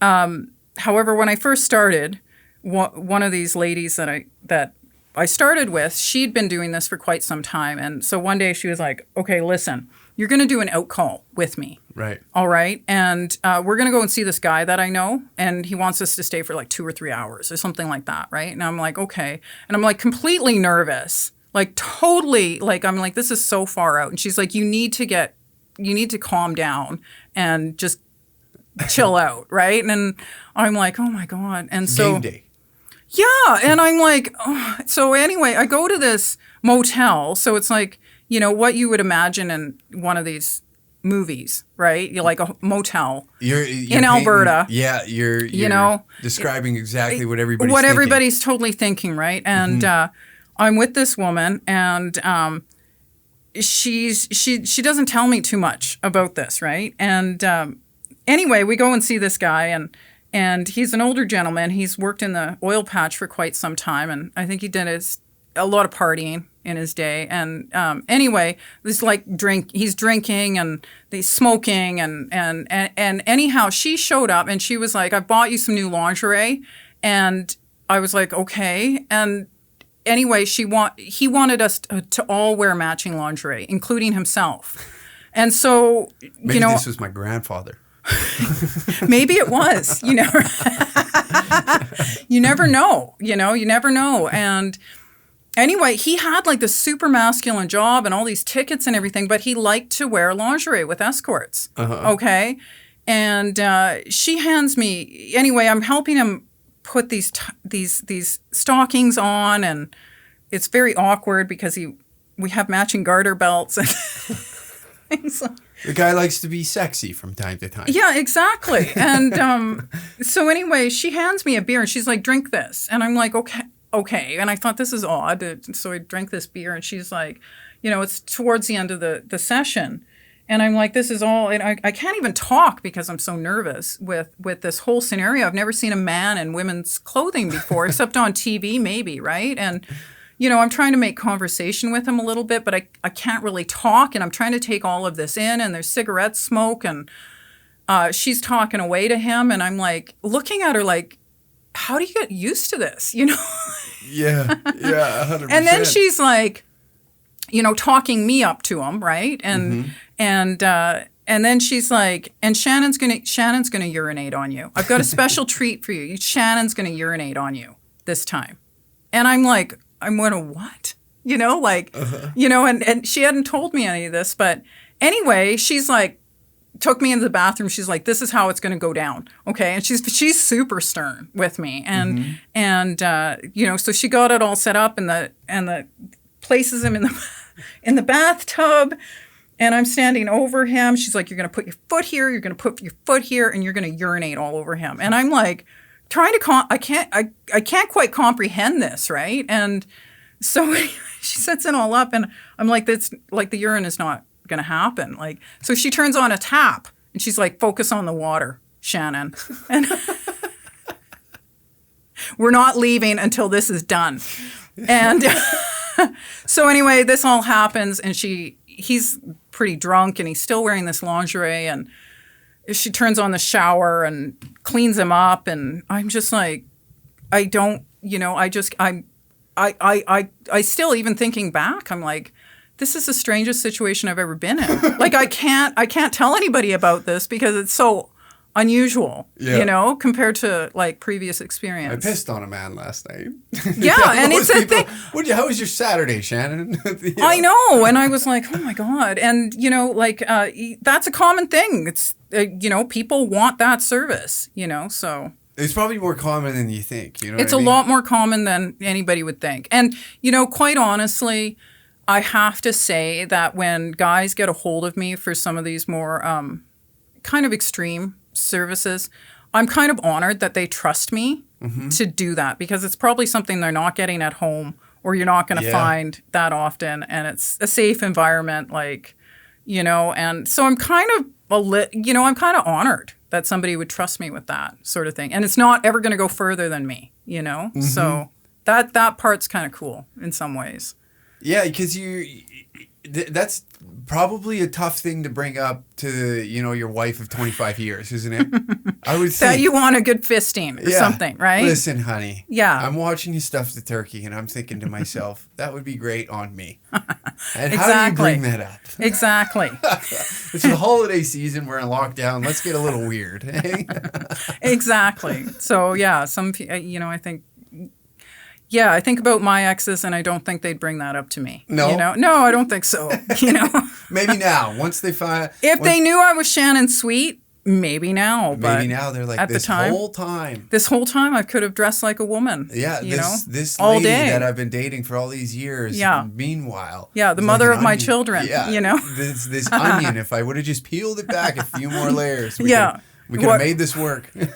However, when I first started, one of these ladies that I started with, she'd been doing this for quite some time. And so one day she was like, okay, listen, you're going to do an out call with me. Right. All right. And we're going to go and see this guy that I know. And he wants us to stay for like 2 or 3 hours or something like that. Right. And I'm like, okay. And I'm like completely nervous, like totally like, I'm like, this is so far out. And she's like, you need to calm down and just chill out. Right. And I'm like, oh my God. And so. Game day. Yeah. And I'm like, oh. So anyway, I go to this motel. So it's like, you know, what you would imagine in one of these movies, right? You're like a motel You're in painting, Alberta. Yeah. You're you know, describing exactly what everybody's everybody's totally thinking, right? And I'm with this woman, and she doesn't tell me too much about this, right? And anyway, we go and see this guy, and he's an older gentleman. He's worked in the oil patch for quite some time, and I think he did a lot of partying in his day. And anyway, this like he's drinking and he's smoking, and anyhow, she showed up and she was like, I bought you some new lingerie. And I was like, okay. And anyway, he wanted us to all wear matching lingerie, including himself. And so, Maybe you know, this was my grandfather. maybe it was, you never know, you never know. And anyway, he had like this super masculine job and all these tickets and everything, but he liked to wear lingerie with escorts. Okay. And she hands me, anyway, I'm helping him put these stockings on, and it's very awkward because we have matching garter belts and things like. The guy likes to be sexy from time to time. Yeah, exactly. And so anyway, she hands me a beer and she's like, drink this. And I'm like, okay. And I thought, this is odd. So I drank this beer and she's like, you know, it's towards the end of the session. And I'm like, this is all, and I can't even talk because I'm so nervous with this whole scenario. I've never seen a man in women's clothing before, except on TV maybe, right? And you know, I'm trying to make conversation with him a little bit, but I can't really talk, and I'm trying to take all of this in, and there's cigarette smoke, and she's talking away to him, and I'm like looking at her like, how do you get used to this, you know? Yeah, 100%. And then she's like, you know, talking me up to him, right? And and then she's like, and Shannon's gonna urinate on you. I've got a special treat for you. Shannon's gonna urinate on you this time. And I'm like, I'm going to what? You know, like, you know, and she hadn't told me any of this. But anyway, she's like, took me into the bathroom. She's like, this is how it's going to go down. Okay. And she's super stern with me. And, you know, so she got it all set up and the places him in the bathtub. And I'm standing over him. She's like, you're going to put your foot here. You're going to put your foot here, and you're going to urinate all over him. And I'm like, trying to I can't quite comprehend this, right? And so she sets it all up, and I'm like, that's like the urine is not going to happen. Like, so she turns on a tap, and she's like, focus on the water, Shannon, and we're not leaving until this is done. And so anyway, this all happens, and he's pretty drunk, and he's still wearing this lingerie, and she turns on the shower and cleans him up, and I'm just like, I don't, you know, I still, even thinking back, I'm like, this is the strangest situation I've ever been in. Like, I can't tell anybody about this because it's so unusual, you know, compared to like previous experience. I pissed on a man last night. Yeah, and it's a thing. How was your Saturday, Shannon? I know, and I was like, oh my God, and you know, like that's a common thing. It's you know, people want that service, you know, so. It's probably more common than you think, you know. It's a lot more common than anybody would think, and you know, quite honestly, I have to say that when guys get a hold of me for some of these more kind of extreme services, I'm kind of honored that they trust me to do that, because it's probably something they're not getting at home, or you're not going to find that often, and it's a safe environment, like, you know, and so I'm kind of I'm kind of honored that somebody would trust me with that sort of thing, and it's not ever going to go further than me, you know. So that part's kind of cool in some ways. Yeah, because That's probably a tough thing to bring up to, your wife of 25 years, isn't it? I would That think. you want a good fisting or something, right? Listen, honey. Yeah. I'm watching you stuff the turkey, and I'm thinking to myself, that would be great on me. And Exactly. how do you bring that up? Exactly. It's the holiday season. We're in lockdown. Let's get a little weird. Hey? Exactly. So yeah, I think. Yeah, I think about my exes, and I don't think they'd bring that up to me. No? No, I don't think so. Maybe now, once they find... If they knew I was Shannon Sweet, maybe now. But maybe now they're like, at this the time, whole time... This whole time I could have dressed like a woman. Yeah, this all lady day. that I've been dating for all these years. Yeah. Meanwhile... Yeah, the is mother like of my onion. children, Yeah, this onion, if I would have just peeled it back a few more layers, we could have made this work. Yeah.